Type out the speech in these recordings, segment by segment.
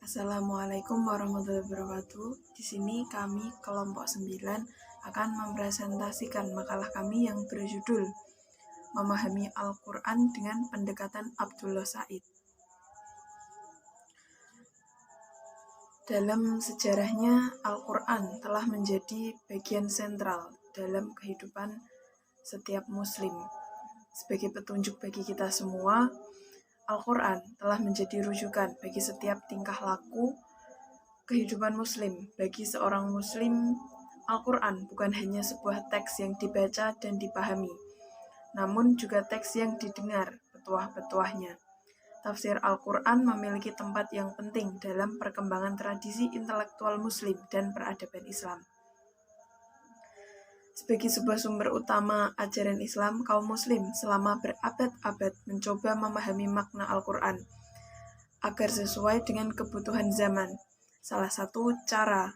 Assalamualaikum warahmatullahi wabarakatuh. Di sini kami kelompok 9 akan mempresentasikan makalah kami yang berjudul Memahami Al-Quran dengan Pendekatan Abdullah Said. Dalam sejarahnya, Al-Quran telah menjadi bagian sentral dalam kehidupan setiap muslim. Sebagai petunjuk bagi kita semua, Al-Quran telah menjadi rujukan bagi setiap tingkah laku kehidupan muslim. Bagi seorang muslim, Al-Quran bukan hanya sebuah teks yang dibaca dan dipahami, namun juga teks yang didengar petuah-petuahnya. Tafsir Al-Quran memiliki tempat yang penting dalam perkembangan tradisi intelektual muslim dan peradaban Islam. Sebagai sebuah sumber utama ajaran Islam, kaum muslim selama berabad-abad mencoba memahami makna Al-Quran agar sesuai dengan kebutuhan zaman. Salah satu cara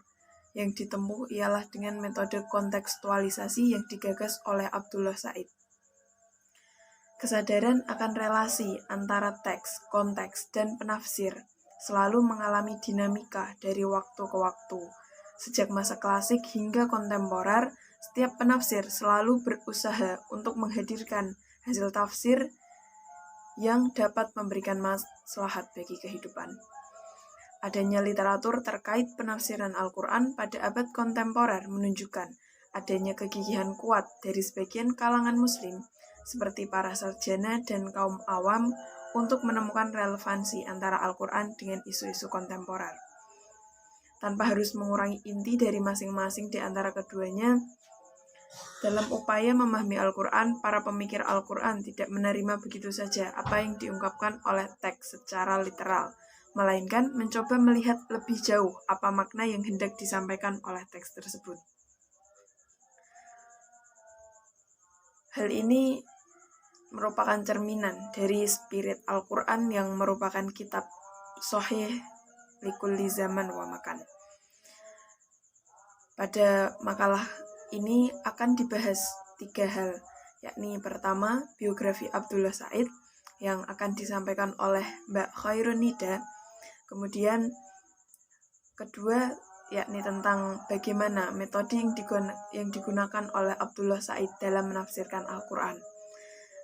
yang ditempuh ialah dengan metode kontekstualisasi yang digagas oleh Abdullah Said. Kesadaran akan relasi antara teks, konteks, dan penafsir selalu mengalami dinamika dari waktu ke waktu. Sejak masa klasik hingga kontemporer, setiap penafsir selalu berusaha untuk menghadirkan hasil tafsir yang dapat memberikan maslahat bagi kehidupan. Adanya literatur terkait penafsiran Al-Quran pada abad kontemporer menunjukkan adanya kegigihan kuat dari sebagian kalangan muslim, seperti para sarjana dan kaum awam, untuk menemukan relevansi antara Al-Quran dengan isu-isu kontemporer. Tanpa harus mengurangi inti dari masing-masing di antara keduanya, dalam upaya memahami Al-Quran, para pemikir Al-Quran tidak menerima begitu saja apa yang diungkapkan oleh teks secara literal, melainkan mencoba melihat lebih jauh apa makna yang hendak disampaikan oleh teks tersebut. Hal ini merupakan cerminan dari spirit Al-Quran yang merupakan kitab sahih likulli zaman wa makan. Pada makalah ini akan dibahas 3 hal, yakni pertama, biografi Abdullah Said yang akan disampaikan oleh Mbak Khairun Nida. Kemudian kedua, yakni tentang bagaimana metode yang digunakan oleh Abdullah Said dalam menafsirkan Al-Quran.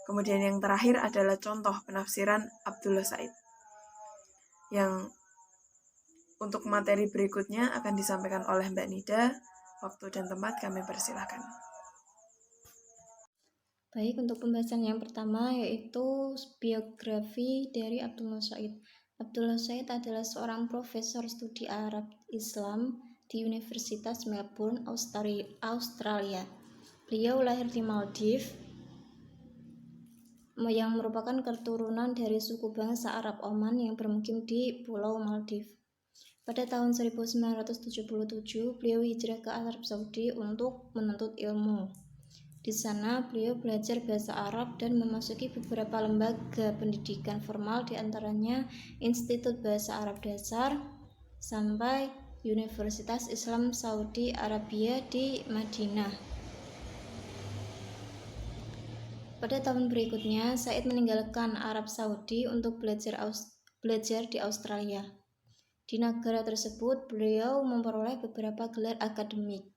Kemudian yang terakhir adalah contoh penafsiran Abdullah Said. Yang untuk materi berikutnya akan disampaikan oleh Mbak Nida. Waktu dan tempat kami persilahkan. Baik, untuk pembahasan yang pertama yaitu biografi dari Abdullah Said. Abdullah Said adalah seorang profesor studi Arab Islam di Universitas Melbourne, Australia. Beliau lahir di Maldives yang merupakan keturunan dari suku bangsa Arab Oman yang bermukim di Pulau Maldives. Pada tahun 1977, beliau hijrah ke Arab Saudi untuk menuntut ilmu. Di sana, beliau belajar bahasa Arab dan memasuki beberapa lembaga pendidikan formal, di antaranya Institut Bahasa Arab Dasar sampai Universitas Islam Saudi Arabia di Madinah. Pada tahun berikutnya, Said meninggalkan Arab Saudi untuk belajar di Australia. Di negara tersebut, beliau memperoleh beberapa gelar akademik.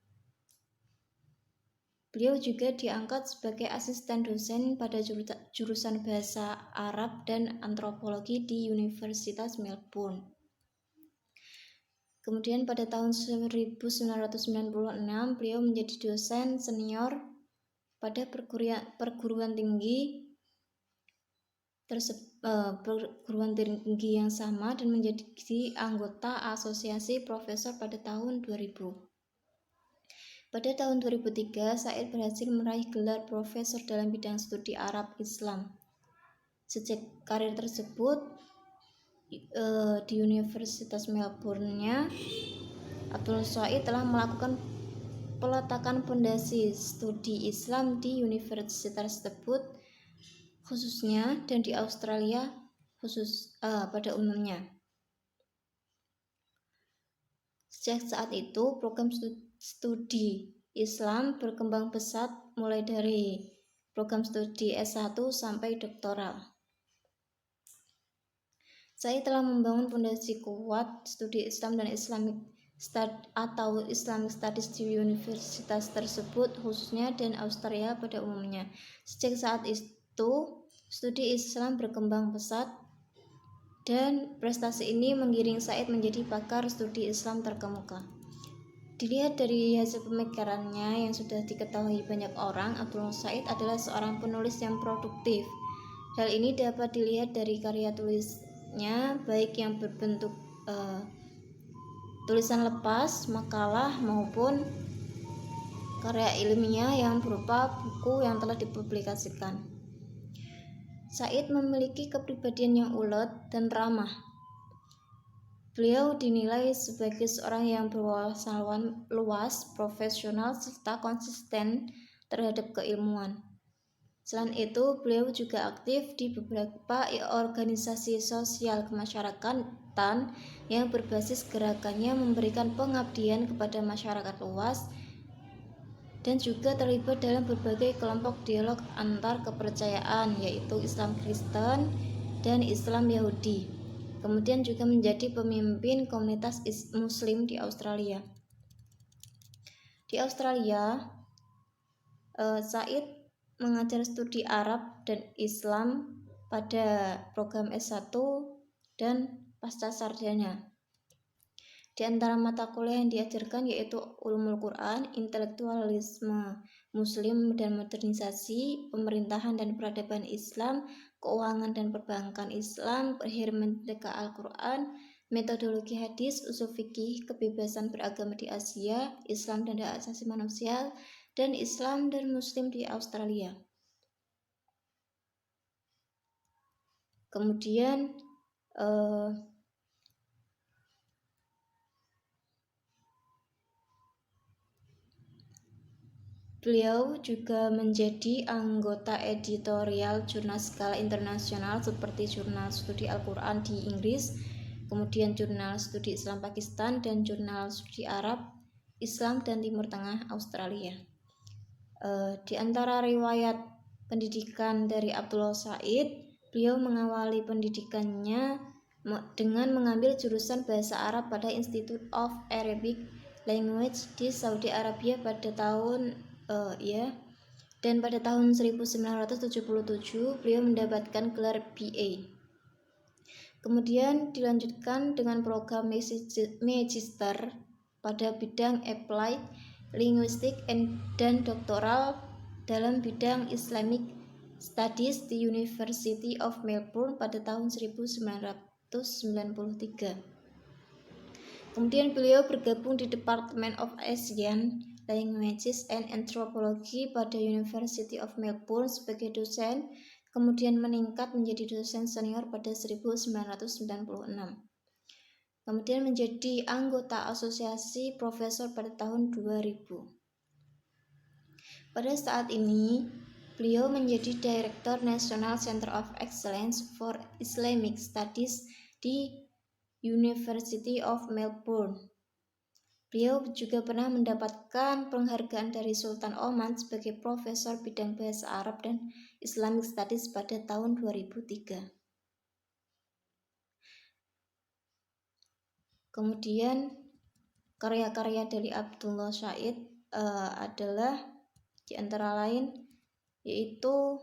Beliau juga diangkat sebagai asisten dosen pada jurusan Bahasa Arab dan Antropologi di Universitas Melbourne. Kemudian pada tahun 1996, beliau menjadi dosen senior pada perguruan tinggi yang sama dan menjadi anggota Asosiasi Profesor pada tahun 2000. Pada tahun 2003, Said berhasil meraih gelar profesor dalam bidang studi Arab Islam. Sejak karir tersebut di Universitas Melbourne-nya, Abdullah Said telah melakukan peletakan fondasi studi Islam di universitas tersebut khususnya dan di Australia pada umumnya. Sejak saat itu, program studi Islam berkembang pesat mulai dari program studi S1 sampai doktoral. Said telah membangun fondasi kuat studi Islam dan Islamic Studies di universitas tersebut khususnya dan Australia pada umumnya. Sejak saat itu, studi Islam berkembang pesat dan prestasi ini menggiring Said menjadi pakar studi Islam terkemuka. Dilihat dari hasil pemikirannya yang sudah diketahui banyak orang, Abdul Said adalah seorang penulis yang produktif. Hal ini dapat dilihat dari karya tulisnya, baik yang berbentuk tulisan lepas, makalah, maupun karya ilmiah yang berupa buku yang telah dipublikasikan. Said memiliki kepribadian yang ulet dan ramah. Beliau dinilai sebagai seorang yang berwawasan luas, profesional, serta konsisten terhadap keilmuan. Selain itu, beliau juga aktif di beberapa organisasi sosial kemasyarakatan yang berbasis gerakannya memberikan pengabdian kepada masyarakat luas dan juga terlibat dalam berbagai kelompok dialog antar kepercayaan, yaitu Islam Kristen dan Islam Yahudi. Kemudian juga menjadi pemimpin komunitas Muslim di Australia. Di Australia, Said mengajar studi Arab dan Islam pada program S1 dan pasca sarjana. Di antara mata kuliah yang diajarkan yaitu Ulumul Quran, Intelektualisme Muslim dan Modernisasi, Pemerintahan dan Peradaban Islam, Keuangan dan Perbankan Islam, Hermeneutika Al-Quran, Metodologi Hadis, Usul Fikih, Kebebasan Beragama di Asia, Islam dan Hak Asasi Manusia, dan Islam dan Muslim di Australia. Kemudian beliau juga menjadi anggota editorial jurnal skala internasional seperti Jurnal Studi Al-Quran di Inggris, kemudian Jurnal Studi Islam Pakistan, dan Jurnal Studi Arab, Islam dan Timur Tengah Australia. Di antara riwayat pendidikan dari Abdullah Said, beliau mengawali pendidikannya dengan mengambil jurusan Bahasa Arab pada Institute of Arabic Language di Saudi Arabia pada tahun dan pada tahun 1977 beliau mendapatkan gelar BA. Kemudian dilanjutkan dengan program Magister pada bidang Applied Linguistik dan doktoral dalam bidang Islamic Studies di University of Melbourne pada tahun 1993. Kemudian beliau bergabung di Department of Asian Languages and Anthropology pada University of Melbourne sebagai dosen, kemudian meningkat menjadi dosen senior pada 1996. Kemudian menjadi anggota asosiasi profesor pada tahun 2000. Pada saat ini, beliau menjadi Direktur National Center of Excellence for Islamic Studies di University of Melbourne. Beliau juga pernah mendapatkan penghargaan dari Sultan Oman sebagai profesor bidang bahasa Arab dan Islamic Studies pada tahun 2003. Kemudian karya-karya dari Abdullah Said adalah di antara lain yaitu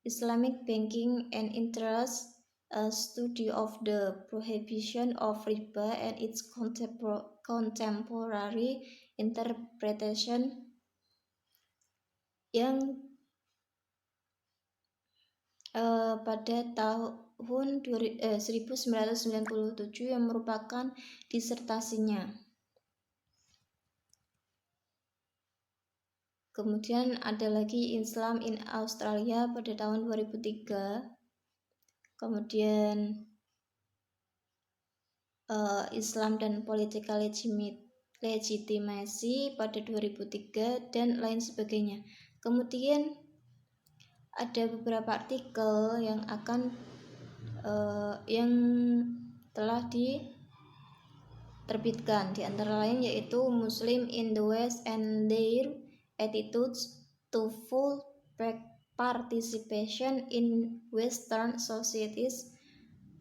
Islamic Banking and Interest, a study of the prohibition of riba and its contemporary interpretation, yang pada tahun 1997 yang merupakan disertasinya. Kemudian ada lagi Islam in Australia pada tahun 2003. Kemudian Islam dan Political Legitimacy pada 2003 dan lain sebagainya. Kemudian ada beberapa artikel yang telah diterbitkan, di antara lain yaitu Muslim in the West and Their Attitudes to Full Participation in Western Societies,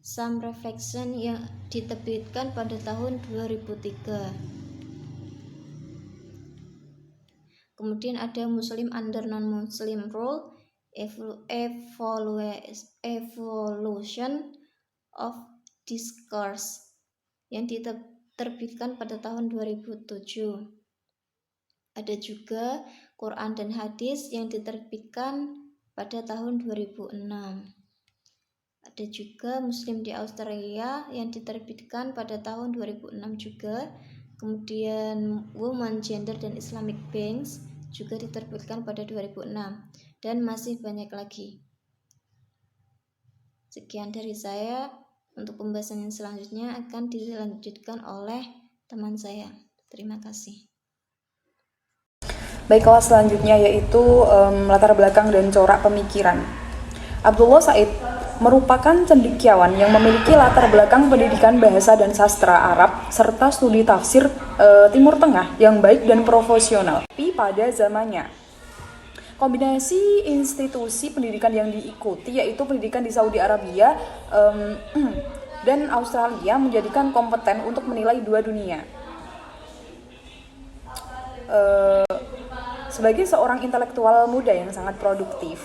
Some Reflection yang diterbitkan pada tahun 2003. Kemudian ada Muslim Under Non-Muslim Rule, Evolution of Discourse yang diterbitkan pada tahun 2007. Ada juga Quran dan Hadis yang diterbitkan pada tahun 2006. Ada juga Muslim di Australia yang diterbitkan pada tahun 2006 juga. Kemudian Women, Gender, dan Islamic Banks juga diterbitkan pada 2006. Dan masih banyak lagi. Sekian dari saya. Untuk pembahasan yang selanjutnya akan dilanjutkan oleh teman saya. Terima kasih. Baik, kelas selanjutnya yaitu latar belakang dan corak pemikiran. Abdullah Said merupakan cendekiawan yang memiliki latar belakang pendidikan bahasa dan sastra Arab serta studi tafsir Timur Tengah yang baik dan profesional. Tapi pada zamannya, kombinasi institusi pendidikan yang diikuti yaitu pendidikan di Saudi Arabia dan Australia menjadikan kompeten untuk menilai dua dunia. Sebagai seorang intelektual muda yang sangat produktif,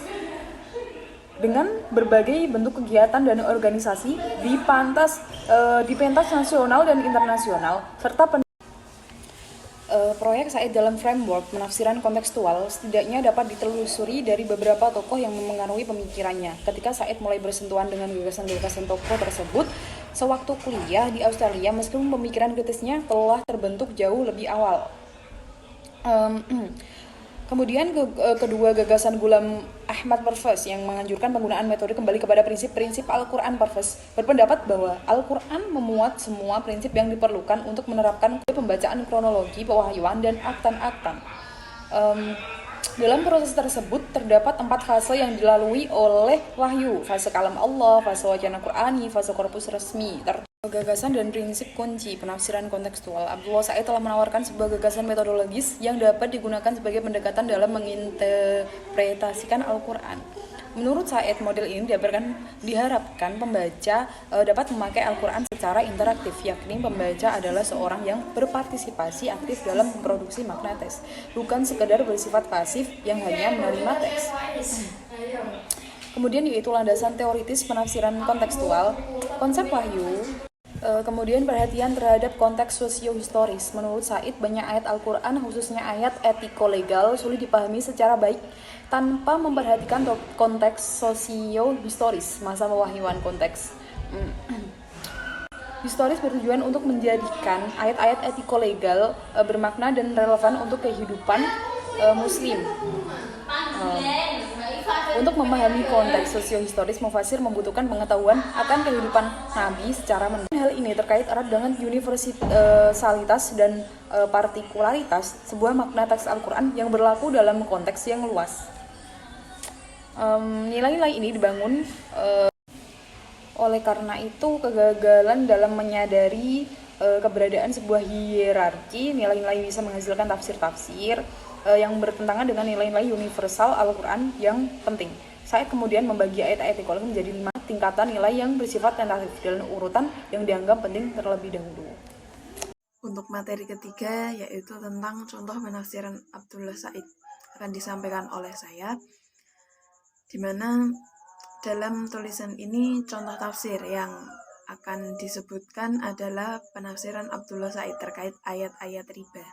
dengan berbagai bentuk kegiatan dan organisasi di pentas nasional dan internasional, serta proyek Said dalam framework penafsiran kontekstual setidaknya dapat ditelusuri dari beberapa tokoh yang memengaruhi pemikirannya. Ketika Said mulai bersentuhan dengan gagasan-gagasan tokoh tersebut sewaktu kuliah di Australia, meskipun pemikiran kritisnya telah terbentuk jauh lebih awal. Kemudian kedua gagasan Ghulam Ahmad Parvez yang menganjurkan penggunaan metode kembali kepada prinsip-prinsip Al-Quran. Parvez berpendapat bahwa Al-Quran memuat semua prinsip yang diperlukan untuk menerapkan pembacaan kronologi, pewahyuan, dan aktan-aktan. Dalam proses tersebut terdapat 4 fase yang dilalui oleh wahyu: fase kalam Allah, fase wacana Qur'ani, fase korpus resmi. Gagasan dan prinsip kunci penafsiran kontekstual. Abdullah Said telah menawarkan sebuah gagasan metodologis yang dapat digunakan sebagai pendekatan dalam menginterpretasikan Al-Quran. Menurut Said, model ini diharapkan pembaca dapat memakai Al-Quran secara interaktif, yakni pembaca adalah seorang yang berpartisipasi aktif dalam memproduksi makna teks, bukan sekedar bersifat pasif yang hanya menerima teks. Kemudian yaitu landasan teoritis penafsiran kontekstual, konsep wahyu. Kemudian perhatian terhadap konteks sosio-historis. Menurut Said, banyak ayat Al-Quran, khususnya ayat etiko-legal, sulit dipahami secara baik tanpa memperhatikan konteks sosio-historis, masa pewahyuan konteks. Historis bertujuan untuk menjadikan ayat-ayat etiko-legal bermakna dan relevan untuk kehidupan Muslim. Untuk memahami konteks sosio-historis, mufasir membutuhkan pengetahuan akan kehidupan Nabi secara mendalam. Hal ini terkait erat dengan universalitas dan partikularitas sebuah makna teks Al-Quran yang berlaku dalam konteks yang luas. Nilai-nilai ini dibangun oleh karena itu kegagalan dalam menyadari keberadaan sebuah hierarki nilai-nilai bisa menghasilkan tafsir-tafsir yang bertentangan dengan nilai-nilai universal Al-Quran yang penting. Said kemudian membagi ayat-ayat Al-Quran menjadi 5 tingkatan nilai yang bersifat tentatif dalam urutan yang dianggap penting terlebih dahulu. Untuk materi ketiga yaitu tentang contoh penafsiran Abdullah Said akan disampaikan oleh saya, di mana dalam tulisan ini contoh tafsir yang akan disebutkan adalah penafsiran Abdullah Said terkait ayat-ayat riba.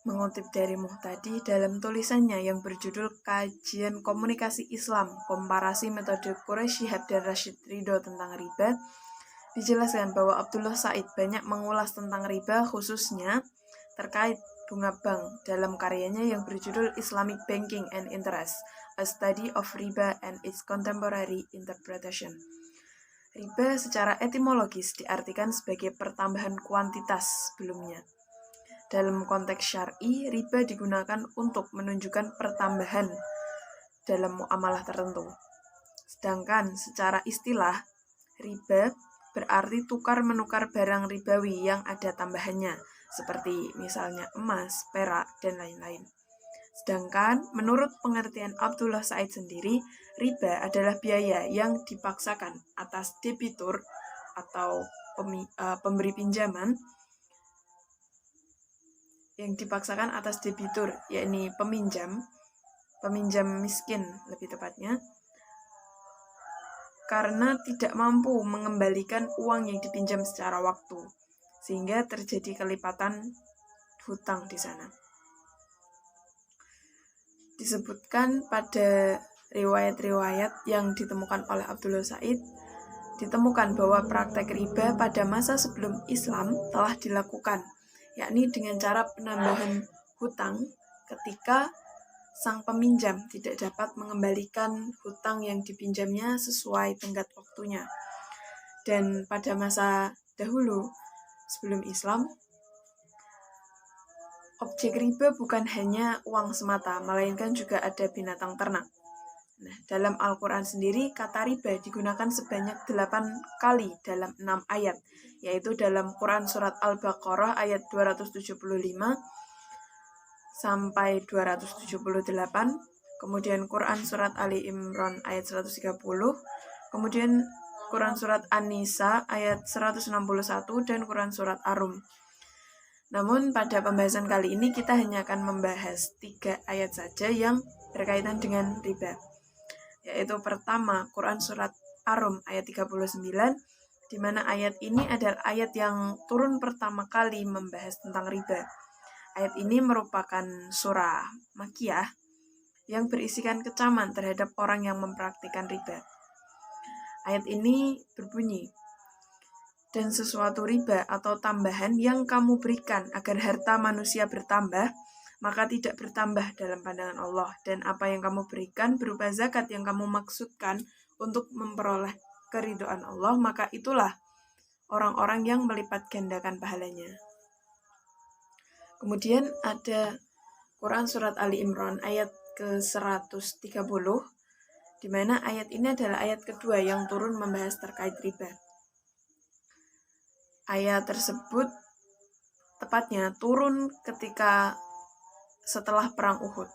Mengutip dari Muhtadi dalam tulisannya yang berjudul Kajian Komunikasi Islam, Komparasi Metode Quraisy Shihab dan Rashid Ridho tentang riba, dijelaskan bahwa Abdullah Said banyak mengulas tentang riba, khususnya terkait bunga bank dalam karyanya yang berjudul Islamic Banking and Interest, A Study of Riba and its Contemporary Interpretation. Riba secara etimologis diartikan sebagai pertambahan kuantitas sebelumnya. Dalam konteks syar'i, riba digunakan untuk menunjukkan pertambahan dalam muamalah tertentu. Sedangkan secara istilah, riba berarti tukar-menukar barang ribawi yang ada tambahannya, seperti misalnya emas, perak, dan lain-lain. Sedangkan menurut pengertian Abdullah Said sendiri, riba adalah biaya yang dipaksakan atas debitur atau pemberi pinjaman, yang dipaksakan atas debitur, yakni peminjam miskin lebih tepatnya, karena tidak mampu mengembalikan uang yang dipinjam secara waktu, sehingga terjadi kelipatan hutang di sana. Disebutkan pada riwayat-riwayat yang ditemukan oleh Abdullah Said, ditemukan bahwa praktek riba pada masa sebelum Islam telah dilakukan, yakni dengan cara penambahan hutang ketika sang peminjam tidak dapat mengembalikan hutang yang dipinjamnya sesuai tenggat waktunya. Dan pada masa dahulu sebelum Islam, objek riba bukan hanya uang semata, melainkan juga ada binatang ternak. Nah, dalam Al-Quran sendiri, kata riba digunakan sebanyak 8 kali dalam 6 ayat, yaitu dalam Quran Surat Al-Baqarah ayat 275 sampai 278, kemudian Quran Surat Ali Imran ayat 130, kemudian Quran Surat An-Nisa ayat 161, dan Quran Surat Ar-Rum. Namun pada pembahasan kali ini kita hanya akan membahas 3 ayat saja yang berkaitan dengan riba. Yaitu pertama, Quran Surat Ar-Rum ayat 39, di mana ayat ini adalah ayat yang turun pertama kali membahas tentang riba. Ayat ini merupakan surah Makkiyah yang berisikan kecaman terhadap orang yang mempraktikkan riba. Ayat ini berbunyi, dan sesuatu riba atau tambahan yang kamu berikan agar harta manusia bertambah, maka tidak bertambah dalam pandangan Allah. Dan apa yang kamu berikan berupa zakat yang kamu maksudkan untuk memperoleh keridhaan Allah, maka itulah orang-orang yang melipat gandakan pahalanya. Kemudian ada Quran Surat Ali Imran ayat ke-130, di mana ayat ini adalah ayat kedua yang turun membahas terkait riba. Ayat tersebut tepatnya turun ketika setelah perang Uhud,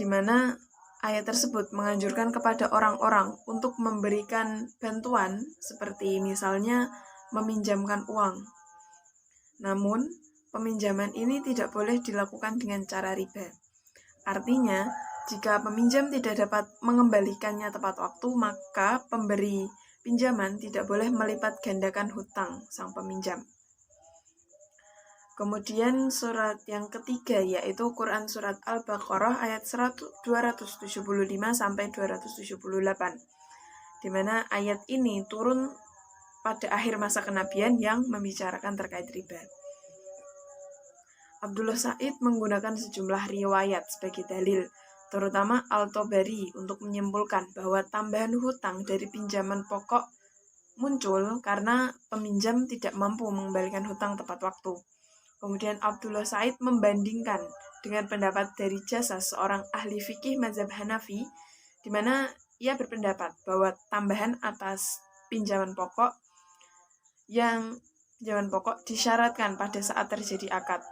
di mana ayat tersebut menganjurkan kepada orang-orang untuk memberikan bantuan seperti misalnya meminjamkan uang. Namun, peminjaman ini tidak boleh dilakukan dengan cara riba. Artinya, jika peminjam tidak dapat mengembalikannya tepat waktu, maka pemberi pinjaman tidak boleh melipat gandakan hutang sang peminjam. Kemudian surat yang ketiga yaitu Quran Surat Al-Baqarah ayat 275 sampai 278, di mana ayat ini turun pada akhir masa kenabian yang membicarakan terkait riba. Abdullah Said menggunakan sejumlah riwayat sebagai dalil, terutama Al-Tabari, untuk menyimpulkan bahwa tambahan hutang dari pinjaman pokok muncul karena peminjam tidak mampu mengembalikan hutang tepat waktu. Kemudian Abdullah Said membandingkan dengan pendapat dari Jasa, seorang ahli fikih mazhab Hanafi, di mana ia berpendapat bahwa tambahan atas pinjaman pokok disyaratkan pada saat terjadi akad.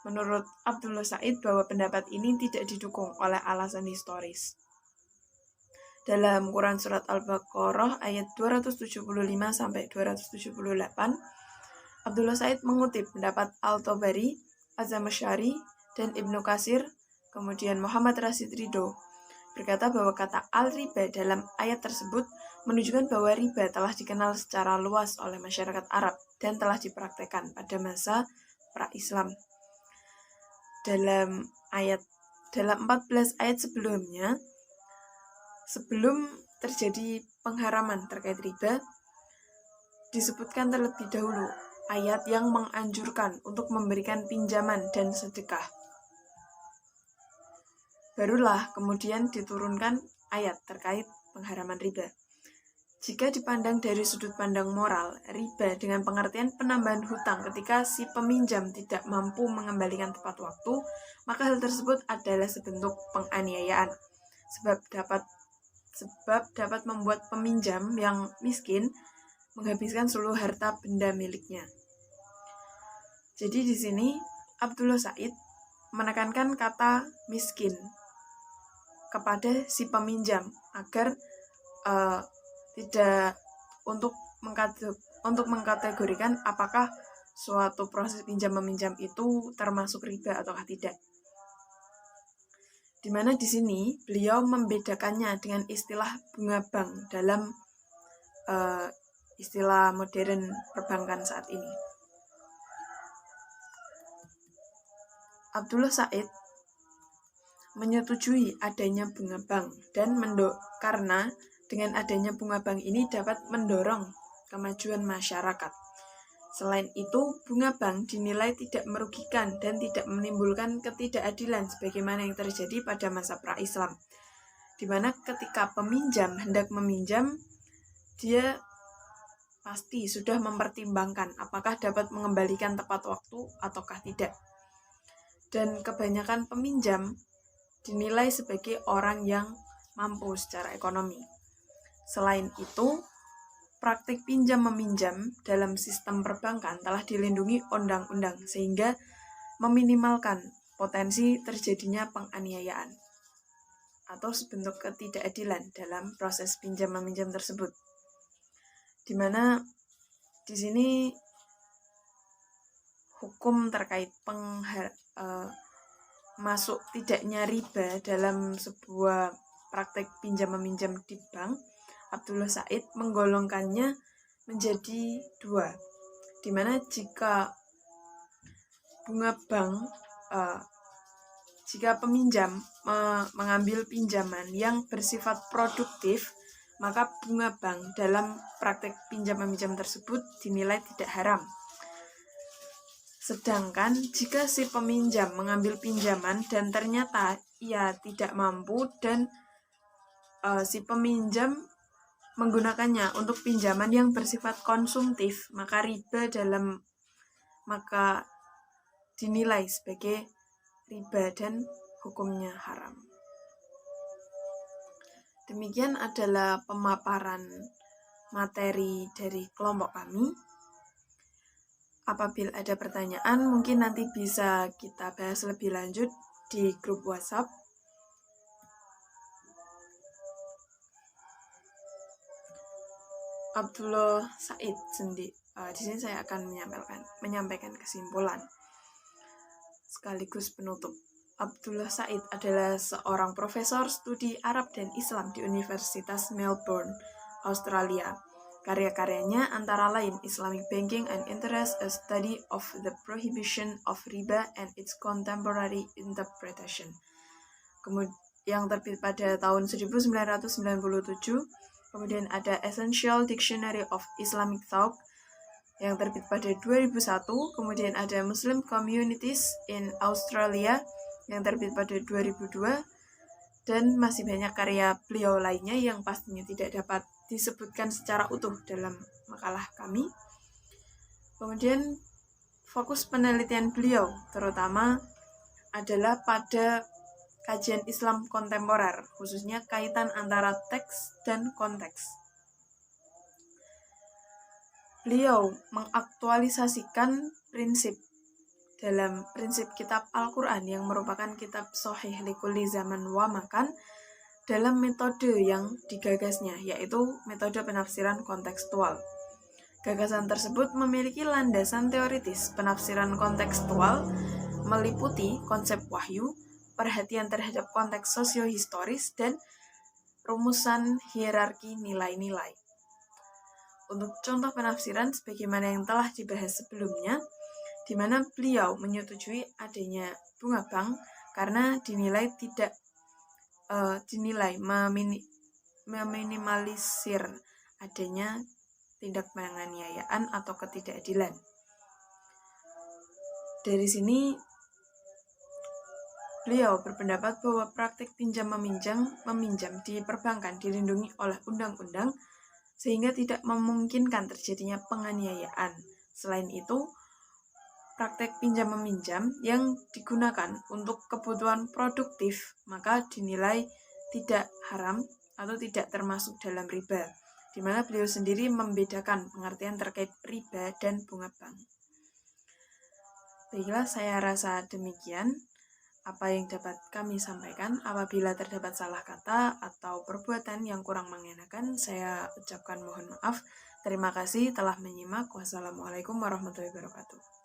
Menurut Abdullah Said bahwa pendapat ini tidak didukung oleh alasan historis. Dalam Quran Surat Al-Baqarah ayat 275 sampai 278, Abdullah Said mengutip pendapat Al-Tabari, Az-Zamakhsyari, dan Ibnu Katsir, kemudian Muhammad Rashid Ridho, berkata bahwa kata al-riba dalam ayat tersebut menunjukkan bahwa riba telah dikenal secara luas oleh masyarakat Arab dan telah dipraktekkan pada masa pra-Islam. Dalam 14 ayat sebelumnya, sebelum terjadi pengharaman terkait riba, disebutkan terlebih dahulu ayat yang menganjurkan untuk memberikan pinjaman dan sedekah. Barulah kemudian diturunkan ayat terkait pengharaman riba. Jika dipandang dari sudut pandang moral, riba dengan pengertian penambahan hutang ketika si peminjam tidak mampu mengembalikan tepat waktu, maka hal tersebut adalah sebentuk penganiayaan. Sebab dapat membuat peminjam yang miskin menghabiskan seluruh harta benda miliknya. Jadi di sini Abdullah Said menekankan kata miskin kepada si peminjam agar tidak untuk mengkategorikan apakah suatu proses pinjam meminjam itu termasuk riba ataukah tidak. Di mana di sini beliau membedakannya dengan istilah bunga bank dalam istilah modern perbankan saat ini. Abdullah Said menyetujui adanya bunga bank dan karena dengan adanya bunga bank ini dapat mendorong kemajuan masyarakat. Selain itu, bunga bank dinilai tidak merugikan dan tidak menimbulkan ketidakadilan sebagaimana yang terjadi pada masa pra-Islam, di mana ketika peminjam hendak meminjam, dia pasti sudah mempertimbangkan apakah dapat mengembalikan tepat waktu ataukah tidak. Dan kebanyakan peminjam dinilai sebagai orang yang mampu secara ekonomi. Selain itu, praktik pinjam-meminjam dalam sistem perbankan telah dilindungi undang-undang sehingga meminimalkan potensi terjadinya penganiayaan atau sebentuk ketidakadilan dalam proses pinjam-meminjam tersebut. Di mana di sini hukum terkait masuk tidaknya riba dalam sebuah praktek pinjam-meminjam di bank, Abdullah Said menggolongkannya menjadi dua, di mana jika bunga bank, jika peminjam mengambil pinjaman yang bersifat produktif, maka bunga bank dalam praktek pinjam-meminjam tersebut dinilai tidak haram. Sedangkan jika si peminjam mengambil pinjaman dan ternyata ia tidak mampu dan si peminjam menggunakannya untuk pinjaman yang bersifat konsumtif, maka dinilai sebagai riba dan hukumnya haram. Demikian adalah pemaparan materi dari kelompok kami. Apabila ada pertanyaan, mungkin nanti bisa kita bahas lebih lanjut di grup WhatsApp. Abdullah Said sendiri. Di sini saya akan menyampaikan kesimpulan sekaligus penutup. Abdullah Said adalah seorang profesor studi Arab dan Islam di Universitas Melbourne, Australia. Karya-karyanya antara lain Islamic Banking and Interest, a Study of the Prohibition of Riba and its Contemporary Interpretation, yang terbit pada tahun 1997. Kemudian ada Essential Dictionary of Islamic Thought yang terbit pada 2001. Kemudian ada Muslim Communities in Australia yang terbit pada 2002. Dan masih banyak karya beliau lainnya yang pastinya tidak dapat disebutkan secara utuh dalam makalah kami. Kemudian fokus penelitian beliau terutama adalah pada kajian Islam kontemporer, khususnya kaitan antara teks dan konteks. Beliau mengaktualisasikan prinsip kitab Al-Quran yang merupakan kitab Sahih likulli zaman wa makan dalam metode yang digagasnya, yaitu metode penafsiran kontekstual. Gagasan tersebut memiliki landasan teoritis. Penafsiran kontekstual meliputi konsep wahyu, perhatian terhadap konteks sosiohistoris, dan rumusan hierarki nilai-nilai. Untuk contoh penafsiran sebagaimana yang telah dibahas sebelumnya, di mana beliau menyetujui adanya bunga bank karena dinilai meminimalisir adanya tindak penganiayaan atau ketidakadilan. Dari sini beliau berpendapat bahwa praktik pinjam-meminjam di perbankan dilindungi oleh undang-undang sehingga tidak memungkinkan terjadinya penganiayaan. Selain itu, praktek pinjam-meminjam yang digunakan untuk kebutuhan produktif maka dinilai tidak haram atau tidak termasuk dalam riba, di mana beliau sendiri membedakan pengertian terkait riba dan bunga bank. Baiklah, saya rasa demikian. apa yang dapat kami sampaikan. Apabila terdapat salah kata atau perbuatan yang kurang mengenakan, saya ucapkan mohon maaf. Terima kasih telah menyimak. Wassalamualaikum warahmatullahi wabarakatuh.